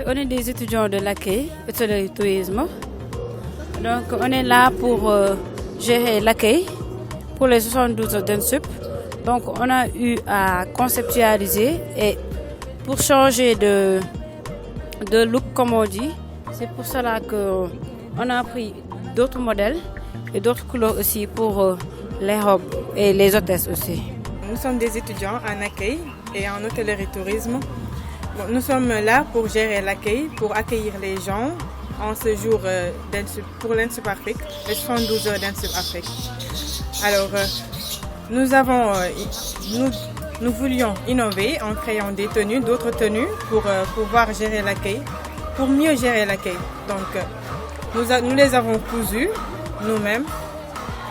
On est des étudiants de l'accueil, hôtellerie tourisme. Donc on est là pour gérer l'accueil pour les 72 d'ENSUP. Donc on a eu à conceptualiser et pour changer de look comme on dit. C'est pour cela qu'on a pris d'autres modèles et d'autres couleurs aussi pour les robes et les hôtesses aussi. Nous sommes des étudiants en accueil et en hôtellerie tourisme. Bon, nous sommes là pour gérer l'accueil, pour accueillir les gens en ce jour pour l'ENSUP Afrique, les 72 heures d'ENSUP Afrique. Alors, nous voulions innover en créant des tenues, d'autres tenues pour pouvoir gérer l'accueil, pour mieux gérer l'accueil. Donc, nous les avons cousues nous-mêmes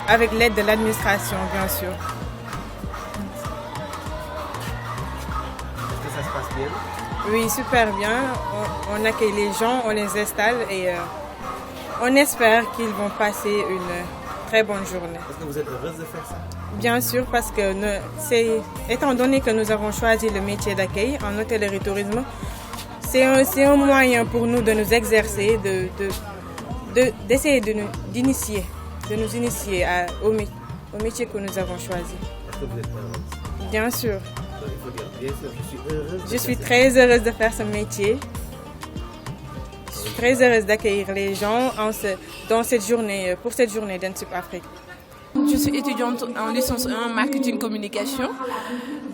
avec l'aide de l'administration, bien sûr. Est-ce que ça se passe bien? Oui, super bien. On accueille les gens, on les installe et on espère qu'ils vont passer une très bonne journée. Est-ce que vous êtes heureuse de faire ça? Bien sûr, parce que étant donné que nous avons choisi le métier d'accueil en hôtellerie tourisme, c'est un moyen pour nous de nous exercer, d'essayer de nous initier au métier que nous avons choisi. Est-ce que vous êtes heureuse? Bien sûr. Il faut dire, bien sûr, je suis heureuse. Je suis très heureuse de faire ce métier. Je suis très heureuse d'accueillir les gens pour cette journée d'ENSUP Afrique. Je suis étudiante en licence 1 marketing communication.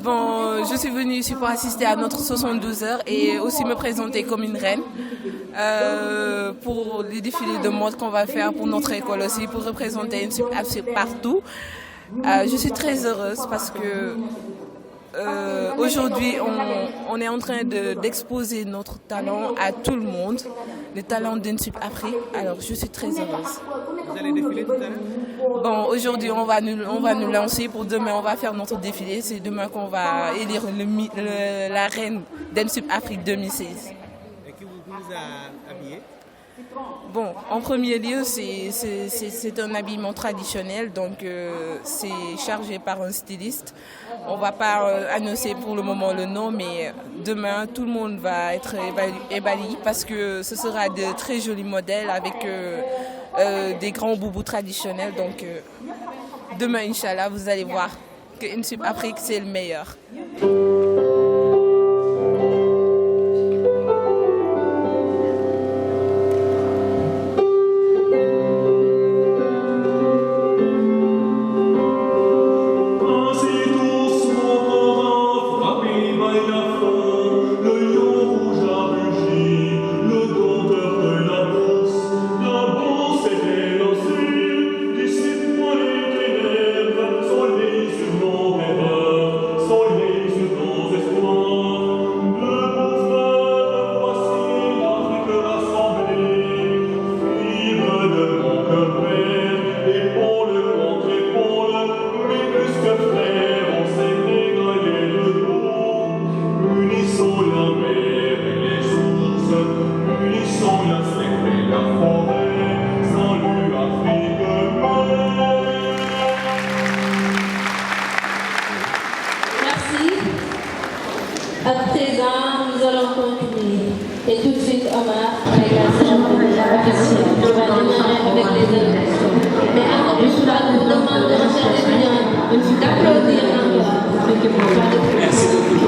Bon, je suis venue ici pour assister à notre 72 heures et aussi me présenter comme une reine pour les défilés de mode qu'on va faire pour notre école aussi, pour représenter ENSUP Afrique partout. Je suis très heureuse parce que aujourd'hui, on est en train d'exposer notre talent à tout le monde, le talent d'ENSUP Afrique. Alors, je suis très heureuse. Vous allez défiler tout à l'heure? Bon, aujourd'hui, on va nous lancer. Pour demain, on va faire notre défilé. C'est demain qu'on va élire la reine d'ENSUP Afrique 2016. Et qui vous a habillé? Bon, en premier lieu, c'est un habillement traditionnel, donc c'est chargé par un styliste. On ne va pas annoncer pour le moment le nom, mais demain, tout le monde va être ébahi parce que ce sera de très jolis modèles avec des grands boubous traditionnels. Donc demain, Inch'Allah, vous allez voir que ENSUP Afrique, c'est le meilleur. À présent, nous allons continuer. Et tout de suite, Omar, avec la cérémonie officielle. On va démarrer avec les élections. Mais avant tout cela, nous vous demandons, chers étudiants, d'applaudir encore. Merci beaucoup.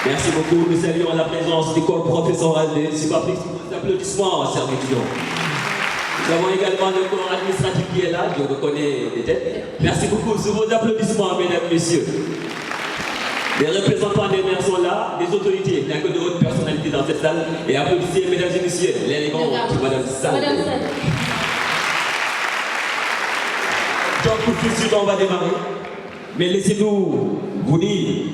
Merci beaucoup. Nous saluons la présence du corps professoral de l'ENSUP Afrique. Des applaudissements, chers étudiants. Nous avons également le corps administratif qui est là, je reconnais les têtes. Merci beaucoup sur vos applaudissements, mesdames et messieurs. Les représentants des maires sont là, des autorités, il n'y a que de hautes personnalités dans cette salle. Et applaudissez, mesdames et messieurs, l'élégante Madame Sall. Donc, tout de suite, on va démarrer. Mais laissez-nous vous dire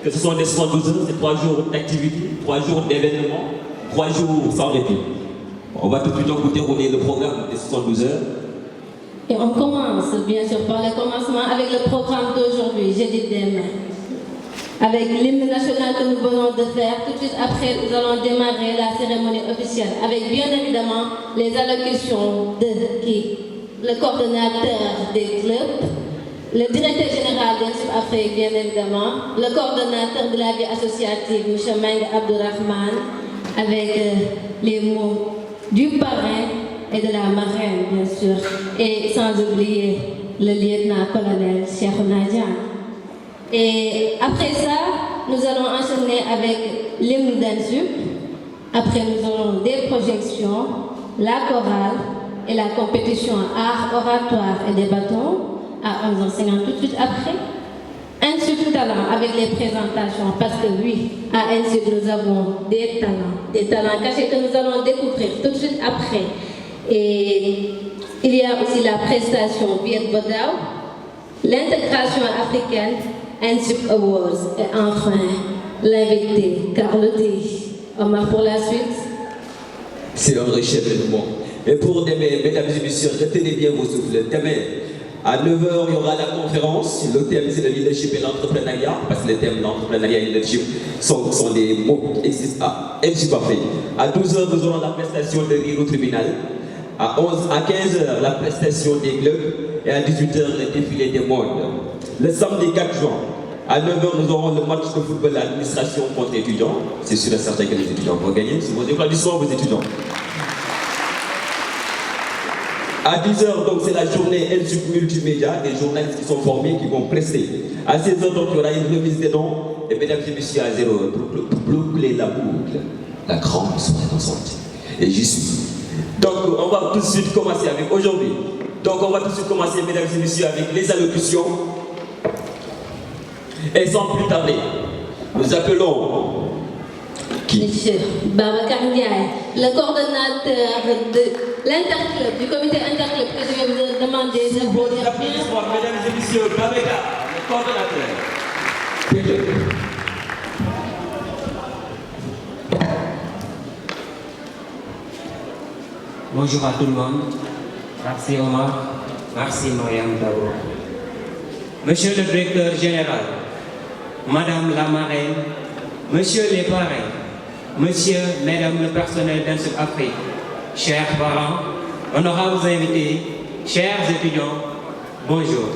que ce sont des 72 heures, c'est 3 jours d'activité, 3 jours d'événements, 3 jours sans répit. On va tout de suite donc vous dérouler le programme des 72 heures. Et on commence, bien sûr, par le commencement avec le programme d'aujourd'hui, jeudi demain. Avec l'hymne national que nous venons de faire, tout de suite après, nous allons démarrer la cérémonie officielle avec bien évidemment les allocutions le coordonnateur des clubs, le directeur général d'ENSUP Afrique, bien évidemment, le coordonnateur de la vie associative, M. Meng Abdourahman, avec les mots du parrain et de la marraine, bien sûr, et sans oublier le lieutenant-colonel Cheikhouna Diagne. Et après ça, nous allons enchaîner avec l'hymne d'Ansup. Après, nous aurons des projections, la chorale et la compétition art, oratoire et des bâtons à 11h50 tout de suite après. Ansup talent avec les présentations, parce que oui, à Ansup nous avons des talents cachés que nous allons découvrir tout de suite après. Et il y a aussi la prestation Viet Bodao, l'intégration africaine, Ansup Awards et enfin l'invité Carlotti. Omar pour la suite. C'est un riche événement. Et pour demain, mesdames et messieurs, retenez bien vos souffles. Demain, à 9h, il y aura la conférence. Le thème, c'est le leadership et l'entrepreneuriat, parce que les thèmes l'entrepreneuriat et le leadership sont des mots qui existent à Ansup Afrique. À 12h, nous aurons la prestation de rire au tribunal. À 15h, la prestation des clubs. Et à 18h, le défilé des modes. Le samedi 4 juin, à 9h, nous aurons le match de football à l'administration contre étudiants. C'est sûr et certain que les étudiants vont gagner. C'est vos applaudissements, vos étudiants. À 10h, donc, c'est la journée Ansup Multimédia, des journalistes qui sont formés, qui vont prester. À 16h, donc, il y aura une remise des dons. Et mesdames et messieurs, à 0, pour boucler la boucle, la grande soirée dansante. Et j'y suis. Donc, on va tout de suite commencer avec aujourd'hui. Donc, on va tout de suite commencer, mesdames et messieurs, avec les allocutions. Et sans plus tarder, nous appelons qui? Monsieur Babacar Ndiaye, le coordonnateur de l'interclub, du comité interclub que je vais vous demander de vous dire. Applaudissements, mesdames et messieurs, Babacar, le coordonnateur. Bonjour à tout le monde. Merci Omar. Merci Mariam d'abord. Monsieur le directeur général, Madame la marraine, Monsieur les parrains, Monsieur, Mesdames le personnel d'Ansup Afrique, chers parents, honorables invités, chers étudiants, bonjour.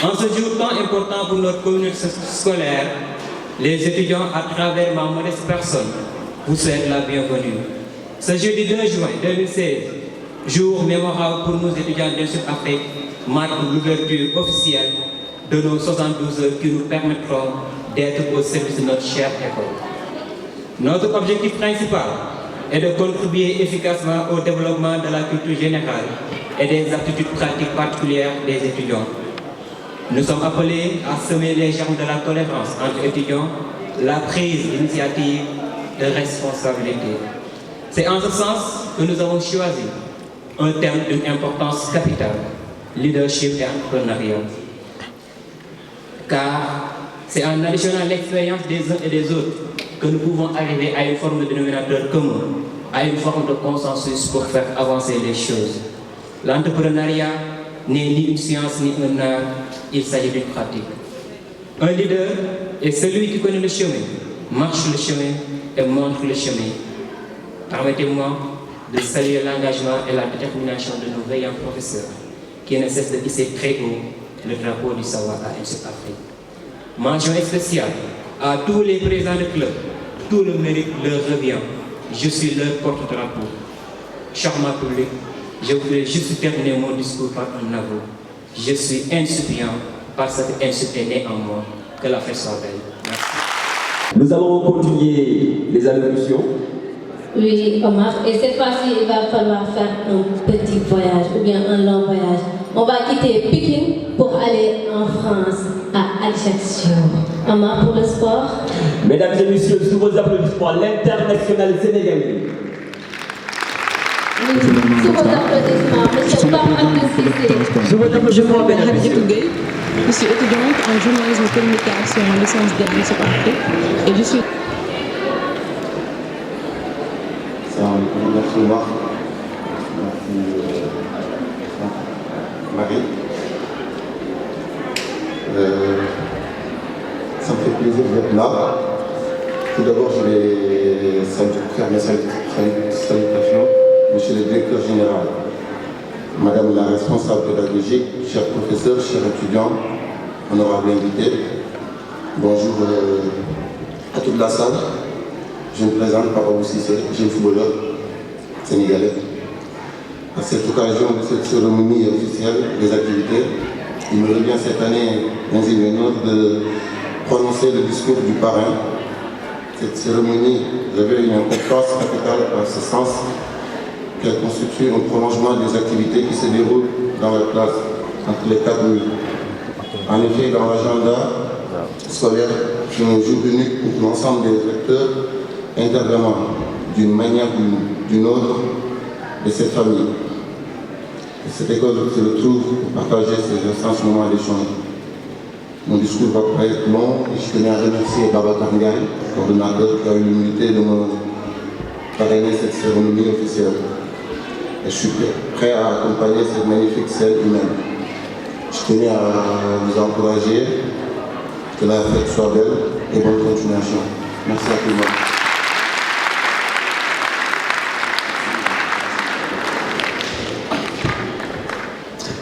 En ce jour tant important pour notre communauté scolaire, les étudiants à travers ma modeste personne vous souhaitent la bienvenue. Ce jeudi 2 juin 2016, jour mémorable pour nous étudiants d'Ansup Afrique, marque l'ouverture officielle de nos 72 heures qui nous permettront d'être au service de notre chère école. Notre objectif principal est de contribuer efficacement au développement de la culture générale et des aptitudes pratiques particulières des étudiants. Nous sommes appelés à semer les germes de la tolérance entre étudiants, la prise d'initiative, de responsabilité. C'est en ce sens que nous avons choisi un thème d'une importance capitale, leadership et entrepreneuriat. Car c'est en additionnant l'expérience des uns et des autres que nous pouvons arriver à une forme de dénominateur commun, à une forme de consensus pour faire avancer les choses. L'entrepreneuriat n'est ni une science ni un art, il s'agit d'une pratique. Un leader est celui qui connaît le chemin, marche le chemin et montre le chemin. Permettez-moi de saluer l'engagement et la détermination de nos veillants professeurs qui ne cessent de hisser très haut le drapeau du savoir à Ansup Afrique. Mention spéciale à tous les présidents de club, tout le mérite leur revient. Je suis leur porte-drapeau. Charmant public, je voudrais juste terminer mon discours par un aveu. Je suis insouciant parce que Ansup est né en moi. Que la fête soit belle. Merci. Nous allons continuer les allocutions. Oui, Omar, et cette fois-ci, il va falloir faire un petit voyage ou bien un long voyage. On va quitter Pékin pour aller en France, à Ajaccio. Omar, pour le sport. Mesdames et messieurs, sous vos applaudissements, l'international sénégalais. Oui, sous vos applaudissements, monsieur Pape. Sous vos applaudissements, mesdames et messieurs. Je suis étudiante en journalisme et communication en licence de Ansup Afrique et je suis... Merci Marc, merci Marie. Ça me fait plaisir d'être là. Tout d'abord, je vais faire mes salutations, monsieur le directeur général, madame la responsable pédagogique, chers professeurs, chers étudiants, honorables invités. Bonjour à toute la salle. je me présente, Papa Boussissé, jeune footballeur sénégalais. À cette occasion de cette cérémonie officielle des activités, il me revient cette année l'honneur de prononcer le discours du parrain. Cette cérémonie revêt une importance capitale en ce sens qu'elle constitue un prolongement des activités qui se déroulent dans la classe entre les 4 murs. En effet, dans l'agenda scolaire, c'est un jour unique pour l'ensemble des acteurs intervenant d'une manière ou d'une autre de cette famille. Et cette école se retrouve pour partager ces instants moments d'échange. Mon discours va pas être long et je tenais à remercier Babacar Ndiaye, coordonnateur, qui a eu l'humilité de me parrainer cette cérémonie officielle. Et je suis prêt à accompagner cette magnifique scène humaine. Je tenais à vous encourager, que la fête soit belle et bonne continuation. Merci à tout le monde.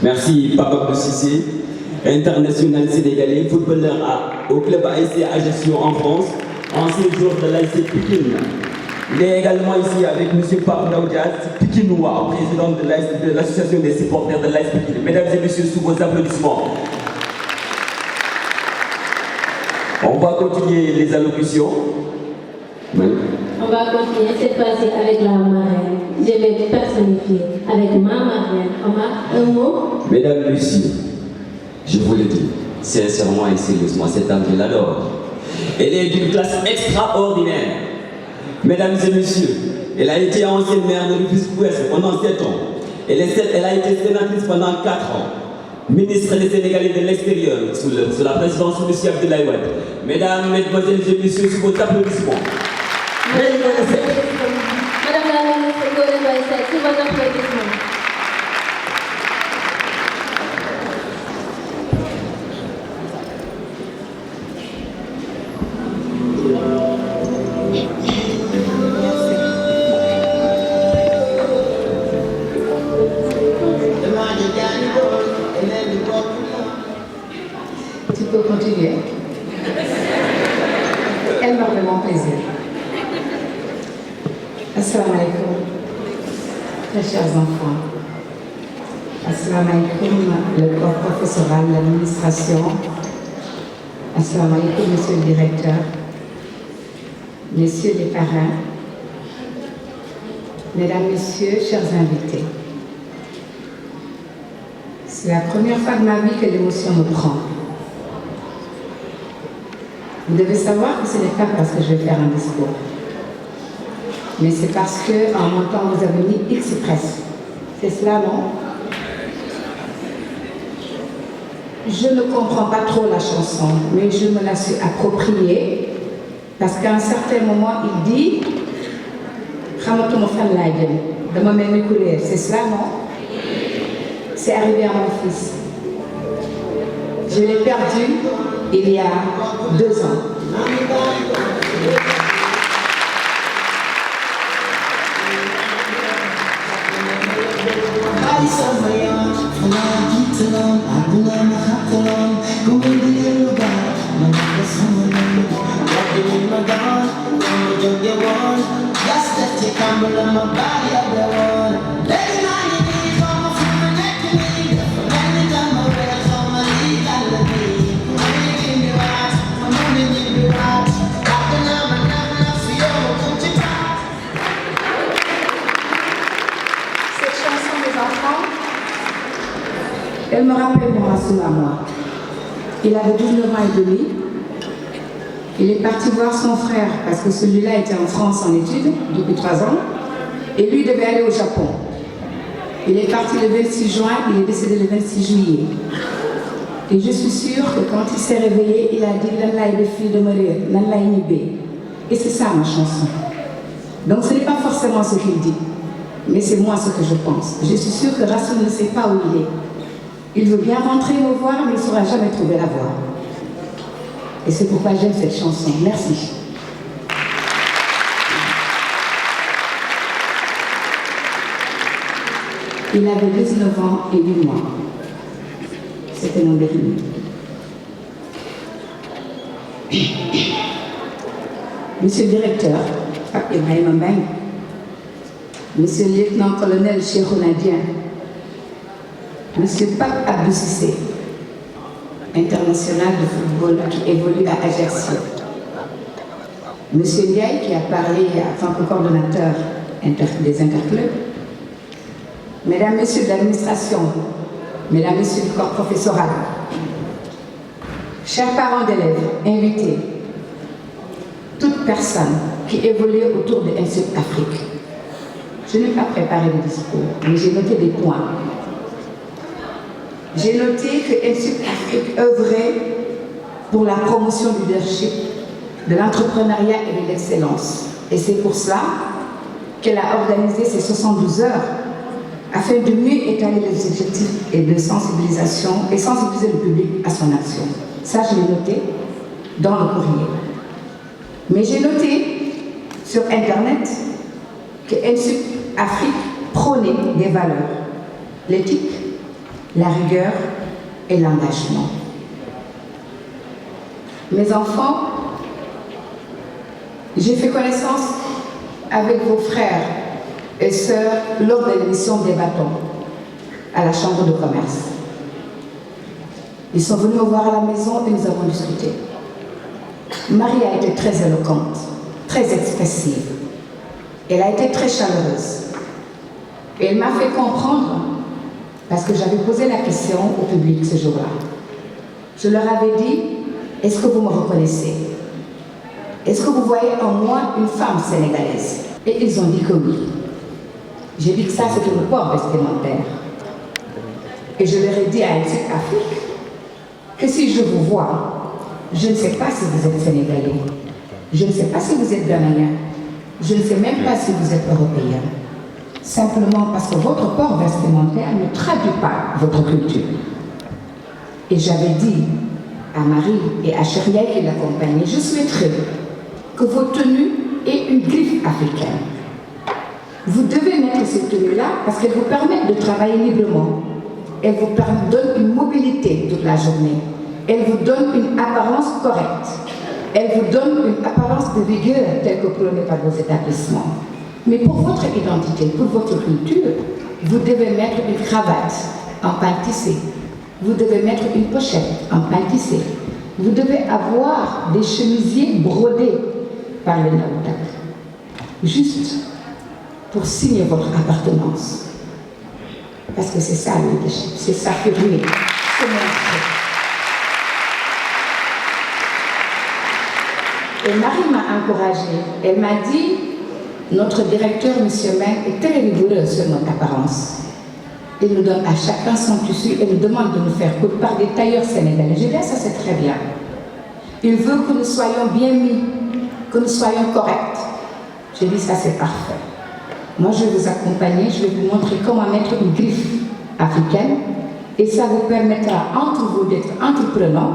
Merci Papa Boussissé, international sénégalais, footballeur au club ASC Ajaccio en France, ancien joueur de l'ASC Pikine. Il est également ici avec M. Pape Daoudias, Pikinois, président de l'association des supporters de l'ASC Pikine. Mesdames et messieurs, sous vos applaudissements. On va continuer les allocutions. Oui. On va continuer cette fois-ci avec la marraine. Je vais personnifier avec ma marraine. Omar, un mot? Mesdames, messieurs, je vous le dis, sincèrement et sérieusement, cette dame, je l'adore. Elle est d'une classe extraordinaire. Mesdames et messieurs, elle a été ancienne maire de Rufisque-Ouest pendant 7 ans. Elle a été sénatrice pendant 4 ans. Ministre des Sénégalais de l'extérieur sous la présidence de M. Abdoulaye Wade. Mesdames, mesdemoiselles et messieurs, sous vos applaudissements. Madame la ministre Ngoné Ndoye Seck, sous vos applaudissements. Tu peux continuer. Énormément plaisir. Assalamu alaikum, très chers enfants. Assalamu alaikum, le corps professoral, l'administration. Assalamu alaikum, monsieur le directeur, messieurs les parrains, mesdames, messieurs, chers invités. C'est la première fois de ma vie que l'émotion me prend. Vous devez savoir que ce n'est pas parce que je vais faire un discours, mais c'est parce qu'en montant, vous avez mis Express. C'est cela, non? Je ne comprends pas trop la chanson, mais je me la suis appropriée parce qu'à un certain moment, il dit Xamatuma fan laa jëm dama mel ni couleur. C'est cela, non? C'est arrivé à mon fils. Je l'ai perdu il y a 2 ans. Elle me rappelle mon Rassoul à moi. Il avait 19 ans et demi. Il est parti voir son frère parce que celui-là était en France en études depuis 3 ans. Et lui devait aller au Japon. Il est parti le 26 juin, il est décédé le 26 juillet. Et je suis sûre que quand il s'est réveillé, il a dit « Lan lay def fii dama réer, lan lay ñibbee ». Et c'est ça ma chanson. Donc ce n'est pas forcément ce qu'il dit, mais c'est moi ce que je pense. Je suis sûre que Rassoul ne sait pas où il est. Il veut bien rentrer me voir, mais il ne saura jamais trouver la voie. Et c'est pourquoi j'aime cette chanson. Merci. Il avait 19 ans et 8 mois. C'était mon dernier. Monsieur le directeur, Pape Ibrahima Mbengue, Monsieur le lieutenant-colonel Cheikhouna Dieng, Monsieur Pape Abdou Cissé, international de football qui évolue à Ajaccio, Monsieur Ndiaye qui a parlé en tant que coordonnateur des interclubs, Mesdames, Messieurs de l'administration, Mesdames, Messieurs du corps professoral, chers parents d'élèves, invités, toute personne qui évolue autour de INSUP Afrique. Je n'ai pas préparé de discours, mais j'ai noté des points. J'ai noté que INSUP Afrique œuvrait pour la promotion du leadership, de l'entrepreneuriat et de l'excellence. Et c'est pour cela qu'elle a organisé ces 72 heures afin de mieux étaler les objectifs et de sensibilisation et sensibiliser le public à son action. Ça, je l'ai noté dans le courrier. Mais j'ai noté sur Internet que INSUP Afrique prônait des valeurs, l'éthique, la rigueur et l'engagement. Mes enfants, j'ai fait connaissance avec vos frères et sœurs lors de l'émission des bâtons à la Chambre de commerce. Ils sont venus me voir à la maison et nous avons discuté. Marie a été très éloquente, très expressive. Elle a été très chaleureuse. Et elle m'a fait comprendre, parce que j'avais posé la question au public ce jour-là. Je leur avais dit, est-ce que vous me reconnaissez? Est-ce que vous voyez en moi une femme sénégalaise? Et ils ont dit que oui. J'ai dit que ça, c'était le port vestimentaire. Et je leur ai dit à INSUP Afrique que si je vous vois, je ne sais pas si vous êtes sénégalais, je ne sais pas si vous êtes ghanéen, je ne sais même pas si vous êtes européen. Simplement parce que votre port vestimentaire ne traduit pas votre culture. Et j'avais dit à Marie et à Cheria qui l'accompagnaient, je souhaiterais que vos tenues aient une griffe africaine. Vous devez mettre ces tenues-là parce qu'elles vous permettent de travailler librement. Elles vous donnent une mobilité toute la journée. Elles vous donnent une apparence correcte. Elles vous donnent une apparence de vigueur telle que prônée par vos établissements. Mais pour votre identité, pour votre culture, vous devez mettre une cravate en pain tissé. Vous devez mettre une pochette en pain tissé. Vous devez avoir des chemisiers brodés par les Naoutak. Juste pour signer votre appartenance. Parce que c'est ça le leadership, c'est s'affirmer, se montrer. Et Marie m'a encouragée. Elle m'a dit, notre directeur, M. Meng, est très rigoureux sur notre apparence. Il nous donne à chacun son tissu et nous demande de nous faire coudre par des tailleurs sénégalais. Je dis, ça c'est très bien. Il veut que nous soyons bien mis, que nous soyons corrects. Je dis, ça c'est parfait. Moi, je vais vous accompagner, je vais vous montrer comment mettre une griffe africaine et ça vous permettra entre vous d'être entreprenant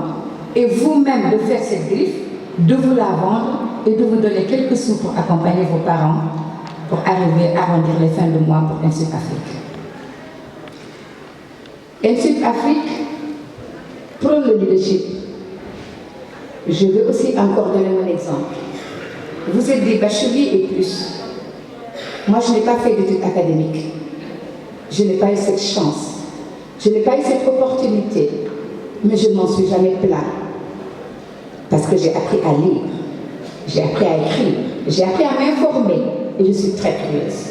et vous-même de faire cette griffe, de vous la vendre et de vous donner quelques sous pour accompagner vos parents pour arriver à arrondir les fins de mois pour INSUP Afrique. INSUP Afrique prône le leadership. Je veux aussi encore donner mon exemple. Vous êtes des bacheliers et plus. Moi, je n'ai pas fait d'études académiques. Je n'ai pas eu cette chance. Je n'ai pas eu cette opportunité. Mais je ne m'en suis jamais plaint. Parce que j'ai appris à lire. J'ai appris à écrire. J'ai appris à m'informer. Et je suis très curieuse.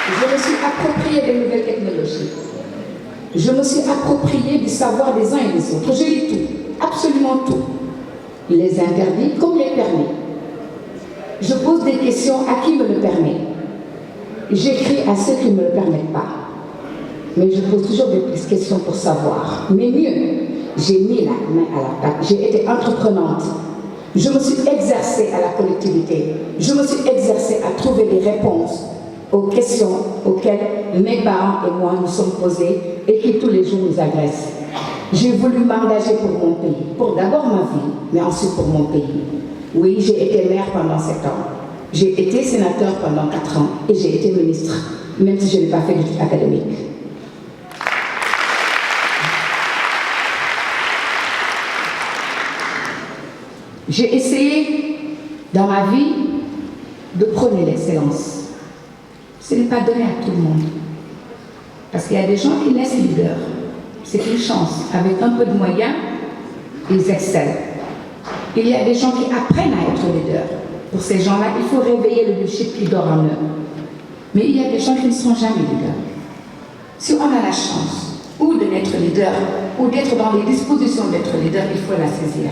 Je me suis appropriée des nouvelles technologies. Je me suis appropriée du savoir des uns et des autres. Je lis tout. Absolument tout. Les interdits comme les permis. Je pose des questions à qui me le permet. J'écris à ceux qui ne me le permettent pas. Mais je pose toujours des questions pour savoir. Mais mieux, j'ai mis la main à la pâte. J'ai été entreprenante. Je me suis exercée à la collectivité. Je me suis exercée à trouver des réponses aux questions auxquelles mes parents et moi nous sommes posés et qui tous les jours nous agressent. J'ai voulu m'engager pour mon pays, pour d'abord ma vie, mais ensuite pour mon pays. Oui, j'ai été maire pendant 7 ans. J'ai été sénateur pendant 4 ans et j'ai été ministre, même si je n'ai pas fait d'études académiques. J'ai essayé dans ma vie de prôner l'excellence. Ce n'est pas donné à tout le monde. Parce qu'il y a des gens qui naissent leaders. C'est une chance. Avec un peu de moyens, ils excellent. Il y a des gens qui apprennent à être leaders. Pour ces gens-là, il faut réveiller le leadership qui dort en eux. Mais il y a des gens qui ne sont jamais leaders. Si on a la chance ou de n'être leader, ou d'être dans les dispositions d'être leader, il faut la saisir.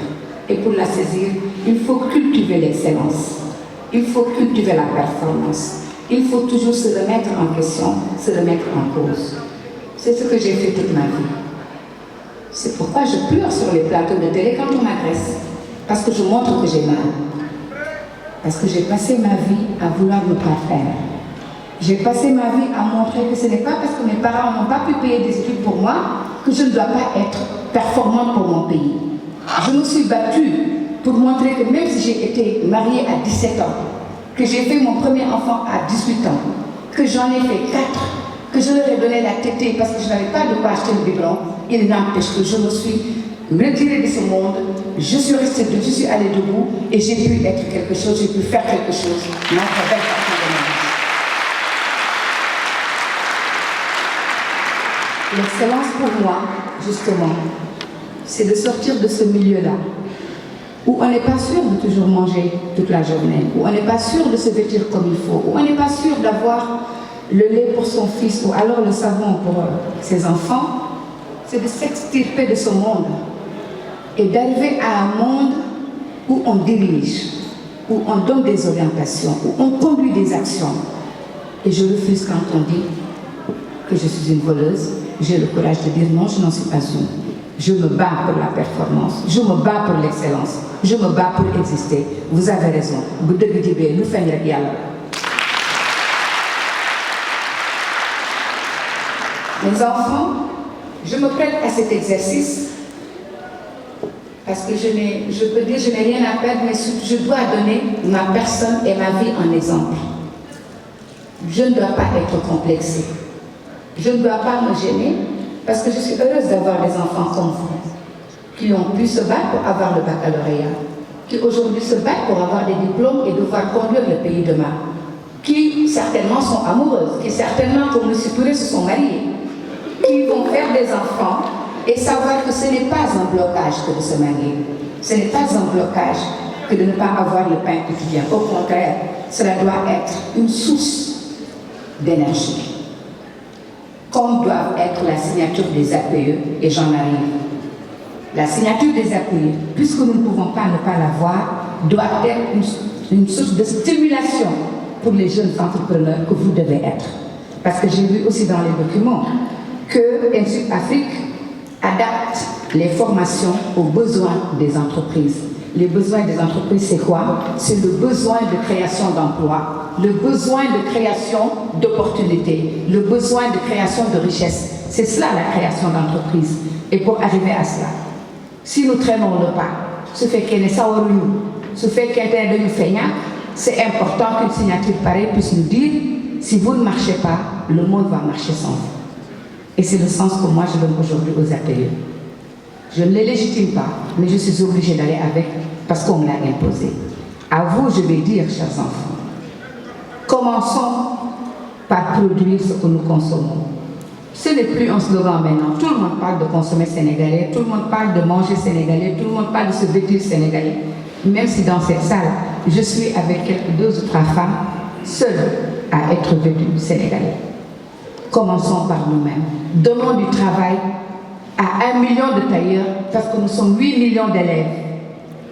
Et pour la saisir, il faut cultiver l'excellence. Il faut cultiver la performance. Il faut toujours se remettre en question, se remettre en cause. C'est ce que j'ai fait toute ma vie. C'est pourquoi je pleure sur les plateaux de télé quand on m'agresse. Parce que je montre que j'ai mal. Parce que j'ai passé ma vie à vouloir me parfaire. J'ai passé ma vie à montrer que ce n'est pas parce que mes parents n'ont pas pu payer des études pour moi que je ne dois pas être performante pour mon pays. Je me suis battue pour montrer que même si j'ai été mariée à 17 ans, que j'ai fait mon premier enfant à 18 ans, que j'en ai fait 4, que je leur ai donné la tétée parce que je n'avais pas de quoi acheter le biberon, il n'empêche que je me suis retirée de ce monde, je suis restée debout, je suis allée debout et j'ai pu être quelque chose, j'ai pu faire quelque chose dans la belle partie de ma vie. L'excellence pour moi, justement, c'est de sortir de ce milieu-là, où on n'est pas sûr de toujours manger toute la journée, où on n'est pas sûr de se vêtir comme il faut, où on n'est pas sûr d'avoir le lait pour son fils ou alors le savon pour ses enfants. C'est de s'extirper de ce monde et d'arriver à un monde où on dirige, où on donne des orientations, où on conduit des actions. Et je refuse quand on dit que je suis une voleuse. J'ai le courage de dire non, je n'en suis pas une. Je me bats pour la performance, je me bats pour l'excellence, je me bats pour exister. Vous avez raison. Mes enfants, je me prête à cet exercice parce que je peux dire je n'ai rien à perdre, mais je dois donner ma personne et ma vie en exemple. Je ne dois pas être complexée. Je ne dois pas me gêner parce que je suis heureuse d'avoir des enfants comme vous qui ont pu se battre pour avoir le baccalauréat, qui aujourd'hui se battent pour avoir des diplômes et devoir conduire le pays demain, qui certainement sont amoureuses, qui certainement, comme M. Touré, se sont mariées, qui vont faire des enfants et savoir que ce n'est pas un blocage que de se marier, ce n'est pas un blocage que de ne pas avoir le pain quotidien. Au contraire, cela doit être une source d'énergie. Comme doivent être la signature des APE, et j'en arrive. La signature des APE, puisque nous ne pouvons pas ne pas l'avoir, doit être une source de stimulation pour les jeunes entrepreneurs que vous devez être. Parce que j'ai vu aussi dans les documents que Ensud Afrique adapte les formations aux besoins des entreprises. Les besoins des entreprises, c'est quoi? C'est le besoin de création d'emplois, le besoin de création d'opportunités, le besoin de création de richesses. C'est cela la création d'entreprise. Et pour arriver à cela, si nous traînons le pas, ce fait qu'il y a ce fait qu'il y a c'est important qu'une signature pareille puisse nous dire si vous ne marchez pas, le monde va marcher sans vous. Et c'est le sens que moi je donne aujourd'hui aux APE. Je ne les légitime pas, mais je suis obligée d'aller avec parce qu'on me l'a imposé. À vous, je vais dire, chers enfants, commençons par produire ce que nous consommons. Ce n'est plus un slogan maintenant. Tout le monde parle de consommer sénégalais, tout le monde parle de manger sénégalais, tout le monde parle de se vêtir sénégalais. Même si dans cette salle, je suis avec quelques 2 ou 3 femmes, seules à être vêtues sénégalais. Commençons par nous-mêmes. Donnons du travail à 1 million de tailleurs parce que nous sommes 8 millions d'élèves.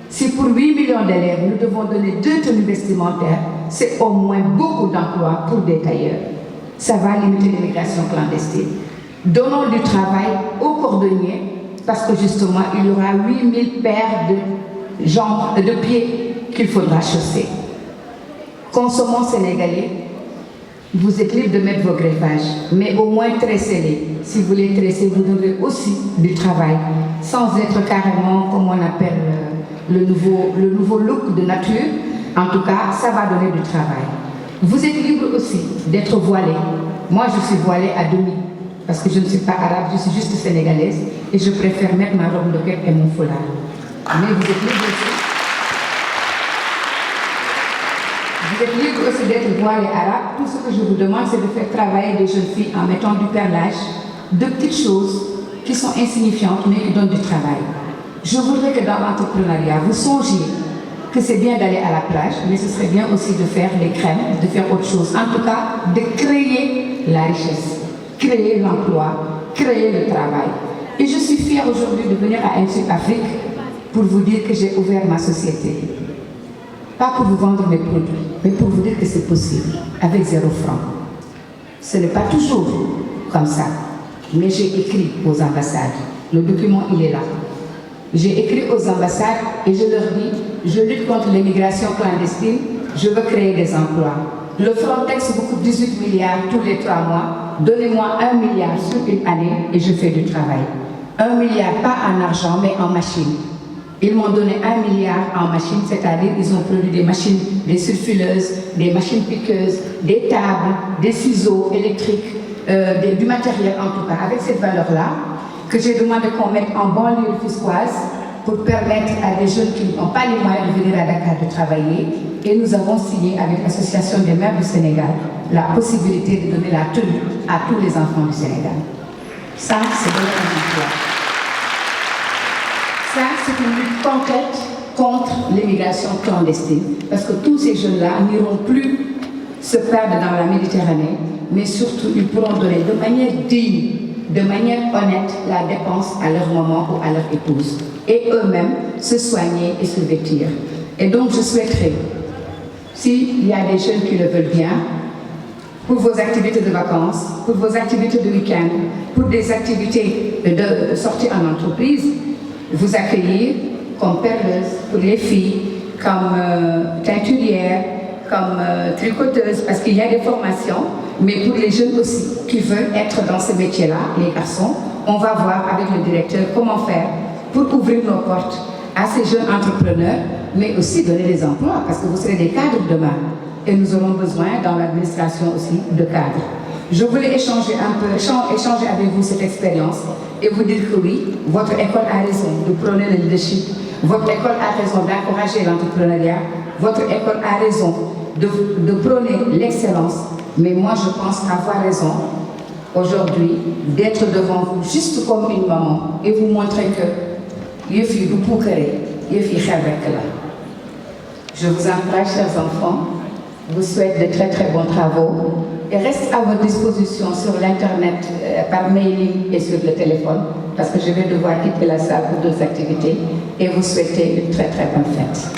Si pour 8 millions d'élèves, nous devons donner 2 tenues vestimentaires, c'est au moins beaucoup d'emplois pour des tailleurs. Ça va limiter l'immigration clandestine. Donnons du travail aux cordonniers parce que justement, il y aura 8000 paires de jambes, de pieds qu'il faudra chausser. Consommons sénégalais. Vous êtes libre de mettre vos greffages, mais au moins tressez-les. Si vous les tressez, vous donnerez aussi du travail, sans être carrément, comme on appelle, le nouveau look de nature. En tout cas, ça va donner du travail. Vous êtes libre aussi d'être voilé. Moi, je suis voilée à demi, parce que je ne suis pas arabe, je suis juste sénégalaise, et je préfère mettre ma robe de quête et mon foulard. Mais vous êtes libre aussi Vous êtes libre aussi d'être voilé arabe. Tout ce que je vous demande, c'est de faire travailler des jeunes filles en mettant du perlage, de petites choses qui sont insignifiantes mais qui donnent du travail. Je voudrais que dans l'entrepreneuriat, vous songiez que c'est bien d'aller à la plage, mais ce serait bien aussi de faire les crèmes, de faire autre chose. En tout cas, de créer la richesse, créer l'emploi, créer le travail. Et je suis fière aujourd'hui de venir à MSUP Afrique pour vous dire que j'ai ouvert ma société. Pas pour vous vendre mes produits, mais pour vous dire que c'est possible, avec 0 franc. Ce n'est pas toujours comme ça, mais j'ai écrit aux ambassades. Le document, il est là. J'ai écrit aux ambassades et je leur dis, je lutte contre l'immigration clandestine, je veux créer des emplois. Le Frontex vous coûte 18 milliards tous les 3 mois. Donnez-moi 1 milliard sur une année et je fais du travail. 1 milliard, pas en argent, mais en machine. Ils m'ont donné 1 milliard en machine, c'est-à-dire ils ont produit des machines, des sulfuleuses, des machines piqueuses, des tables, des ciseaux électriques, du matériel en tout cas. Avec cette valeur-là, que j'ai demandé qu'on mette en banlieue fiscale pour permettre à des jeunes qui n'ont pas les moyens de venir à Dakar de travailler. Et nous avons signé avec l'Association des maires du Sénégal la possibilité de donner la tenue à tous les enfants du Sénégal. Ça, c'est donner un emploi. Ça, c'est une lutte concrète contre l'immigration clandestine. Parce que tous ces jeunes-là n'iront plus se perdre dans la Méditerranée, mais surtout, ils pourront donner de manière digne, de manière honnête, la dépense à leur maman ou à leur épouse. Et eux-mêmes se soigner et se vêtir. Et donc, je souhaiterais, s'il y a des jeunes qui le veulent bien, pour vos activités de vacances, pour vos activités de week-end, pour des activités de sortie en entreprise, vous accueillir comme perleuse pour les filles, comme teinturière, comme tricoteuse, parce qu'il y a des formations, mais pour les jeunes aussi qui veulent être dans ce métier-là, les garçons, on va voir avec le directeur comment faire pour ouvrir nos portes à ces jeunes entrepreneurs, mais aussi donner des emplois, parce que vous serez des cadres demain. Et nous aurons besoin dans l'administration aussi de cadres. Je voulais échanger un peu, échanger avec vous cette expérience et vous dire que oui, votre école a raison de prôner le leadership, votre école a raison d'encourager l'entrepreneuriat, votre école a raison de prôner l'excellence, mais moi je pense avoir raison aujourd'hui d'être devant vous juste comme une maman et vous montrer que je suis là. Je vous encourage, chers enfants, vous souhaite de très très bons travaux et reste à votre disposition sur l'internet, par mailing et sur le téléphone, parce que je vais devoir quitter la salle pour d'autres activités et vous souhaitez une très très bonne fête.